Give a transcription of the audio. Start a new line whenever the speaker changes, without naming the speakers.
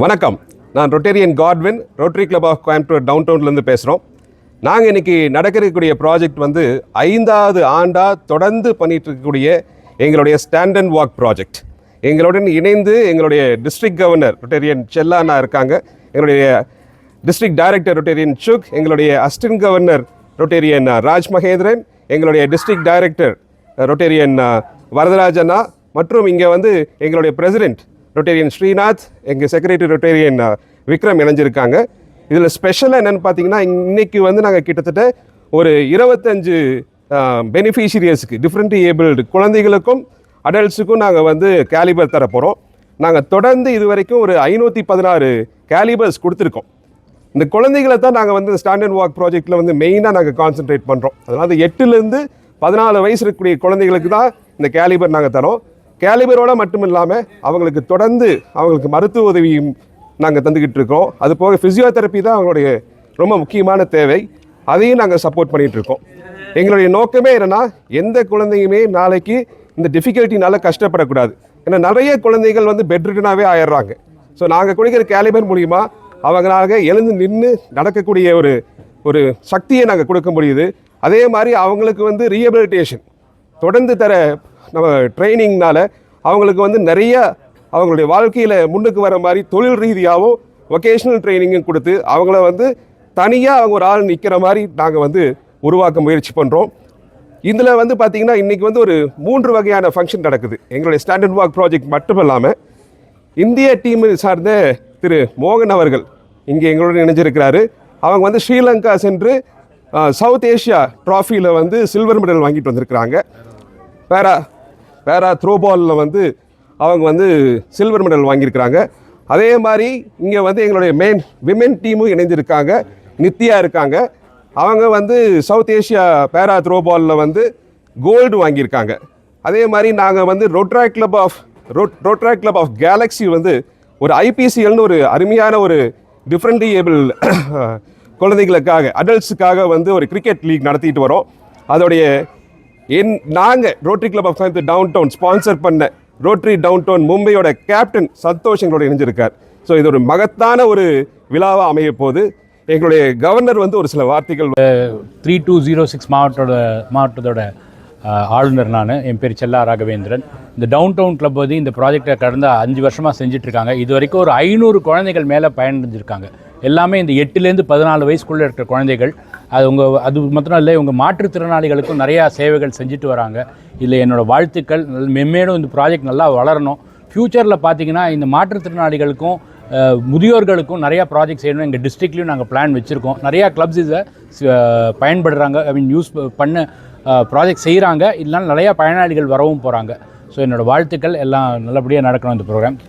வணக்கம். நான் Rotarian Godwin, Rotary club of Coimbatore டவுன்டவுன்லேருந்து பேசுகிறோம். நாங்கள் இன்றைக்கி நடக்கக்கூடிய ப்ராஜெக்ட் வந்து 5வது ஆண்டாக தொடர்ந்து பண்ணிகிட்டு இருக்கக்கூடிய எங்களுடைய ஸ்டாண்ட் அண்ட் வாக் ப்ராஜெக்ட். எங்களுடன் இணைந்து எங்களுடைய டிஸ்ட்ரிக்ட் கவர்னர் ரொட்டேரியன் செல்லானா இருக்காங்க, எங்களுடைய டிஸ்ட்ரிக்ட் டைரக்டர் ரொட்டேரியன் சுக், எங்களுடைய assistant governor Rotarian Raj Mahendran, எங்களுடைய டிஸ்ட்ரிக்ட் டைரக்டர் ரொட்டேரியன் வரதராஜனா மற்றும் இங்கே வந்து எங்களுடைய பிரசிடென்ட் ரொட்டேரியன் ஸ்ரீநாத், எங்கள் செக்ரட்டரி ரொட்டேரியன் விக்ரம் இணைஞ்சிருக்காங்க. இதில் ஸ்பெஷலாக என்னென்னு பார்த்தீங்கன்னா, இன்றைக்கி வந்து நாங்கள் கிட்டத்தட்ட ஒரு 25 பெனிஃபிஷியரிஸுக்கு டிஃப்ரெண்ட் ஏபிள்டு குழந்தைகளுக்கும் அடல்ட்ஸுக்கும் நாங்கள் வந்து கேலிபர் தர போகிறோம். நாங்கள் தொடர்ந்து இது வரைக்கும் ஒரு 516 கேலிபர்ஸ் கொடுத்துருக்கோம். இந்த குழந்தைகளை தான் நாங்கள் வந்து ஸ்டாண்ட் அண்ட் வாக் ப்ராஜெக்டில் வந்து மெயினாக நாங்கள் கான்சென்ட்ரேட் பண்ணுறோம். அதனால் 8லேருந்து 14 வயசு இருக்கக்கூடிய குழந்தைகளுக்கு தான் இந்த கேலிபர் நாங்கள் தரோம். கேலிபரோடு மட்டும் இல்லாமல் அவங்களுக்கு தொடர்ந்து அவங்களுக்கு மருத்துவ உதவியும் நாங்கள் தந்துக்கிட்டு இருக்கோம். அது போக ஃபிசியோதெரப்பி தான் அவங்களுடைய ரொம்ப முக்கியமான தேவை, அதையும் நாங்கள் சப்போர்ட் பண்ணிகிட்ருக்கோம். எங்களுடைய நோக்கமே என்னென்னா, எந்த குழந்தையுமே நாளைக்கு இந்த டிஃபிகல்ட்டினால கஷ்டப்படக்கூடாது. ஏன்னா நிறைய குழந்தைகள் வந்து பெட்ரிட்டனாகவே ஆயிடுறாங்க. ஸோ நாங்கள் கொடுக்குற கேலிபர் மூலிமா அவங்களாக எழுந்து நின்று நடக்கக்கூடிய ஒரு சக்தியை நாங்கள் கொடுக்க முடியுது. அதே மாதிரி அவங்களுக்கு வந்து ரீஹபிலிட்டேஷன் தொடர்ந்து தர நம்ம ட்ரைனிங்னால அவங்களுக்கு வந்து நிறைய அவங்களுடைய வாழ்க்கையில் முன்னுக்கு வர மாதிரி தொழில் ரீதியாகவும் வொகேஷ்னல் ட்ரைனிங்கும் கொடுத்து அவங்கள வந்து தனியாக அவங்க ஒரு ஆள் நிற்கிற மாதிரி நாங்கள் வந்து உருவாக்க முயற்சி பண்ணுறோம். இதில் வந்து பார்த்திங்கன்னா இன்றைக்கி வந்து ஒரு 3 வகையான ஃபங்க்ஷன் நடக்குது. எங்களுடைய ஸ்டாண்ட் அண்ட் வாக் ப்ராஜெக்ட் மட்டும் இல்லாமல் இந்திய டீம் சார்ந்த திரு மோகன் அவர்கள் இங்கே எங்களுடன் இணைஞ்சிருக்கிறாரு. அவங்க வந்து ஸ்ரீலங்கா சென்று சவுத் ஏஷியா ட்ராஃபியில் வந்து சில்வர் மெடல் வாங்கிட்டு வந்திருக்கிறாங்க. பேரா த்ரோபாலில் வந்து அவங்க வந்து சில்வர் மெடல் வாங்கியிருக்கிறாங்க. அதே மாதிரி இங்கே வந்து எங்களுடைய விமென் டீமும் இணைஞ்சிருக்காங்க, நித்யா இருக்காங்க. அவங்க வந்து சவுத் ஏஷியா பேரா த்ரோபாலில் வந்து கோல்டு வாங்கியிருக்காங்க. அதே மாதிரி நாங்கள் வந்து ரோட்டரி கிளப் ஆஃப் கேலக்ஸி வந்து ஒரு ஐபிசிஎல்னு ஒரு அருமையான ஒரு டிஃப்ரெண்ட் ஏபிள் குழந்தைகளுக்காக அடல்ட்ஸுக்காக வந்து ஒரு கிரிக்கெட் லீக் நடத்திட்டு வரோம். அதோடைய நாங்கள் Rotary club of Coimbatore downtown sponsor பண்ண ரோட்டரி டவுன் டவுன் மும்பையோட கேப்டன் சந்தோஷ் எங்களோட இணைஞ்சிருக்கார். ஸோ இது ஒரு மகத்தான ஒரு விழாவாக அமைய போது எங்களுடைய கவர்னர் வந்து ஒரு சில வார்த்தைகள்
3206 மாவட்டத்தோட ஆளுநர் நான். என் பேர் செல்லா ராகவேந்திரன். இந்த டவுன் டவுன் கிளப் வந்து இந்த ப்ராஜெக்டை கடந்த 5 வருஷமாக செஞ்சிட்ருக்காங்க. இது வரைக்கும் ஒரு 500 குழந்தைகள் மேலே பயனடைஞ்சிருக்காங்க. எல்லாமே இந்த 8லேருந்து 14 வயசுக்குள்ளே இருக்கிற குழந்தைகள். அது மாத்திரம் இல்லை, இவங்க மாற்றுத்திறனாளிகளுக்கும் நிறையா சேவைகள் செஞ்சுட்டு வராங்க. இதில் என்னோடய வாழ்த்துக்கள். மென்மேலும் இந்த ப்ராஜெக்ட் நல்லா வளரணும். ஃப்யூச்சரில் பார்த்திங்கன்னா இந்த மாற்றுத்திறனாளிகளுக்கும் முதியோர்களுக்கும் நிறையா ப்ராஜெக்ட் செய்யணும். எங்கள் டிஸ்ட்ரிக்ட்லேயும் நாங்கள் பிளான் வச்சுருக்கோம். நிறையா கிளப்ஸ் இதை பயன்படுறாங்க, யூஸ் பண்ண ப்ராஜெக்ட் செய்கிறாங்க. இதனால் நிறையா பயனாளிகள் வரவும் போகிறாங்க. ஸோ என்னோடய வாழ்த்துக்கள். எல்லாம் நல்லபடியாக நடக்கணும் இந்த ப்ரோக்ராம்.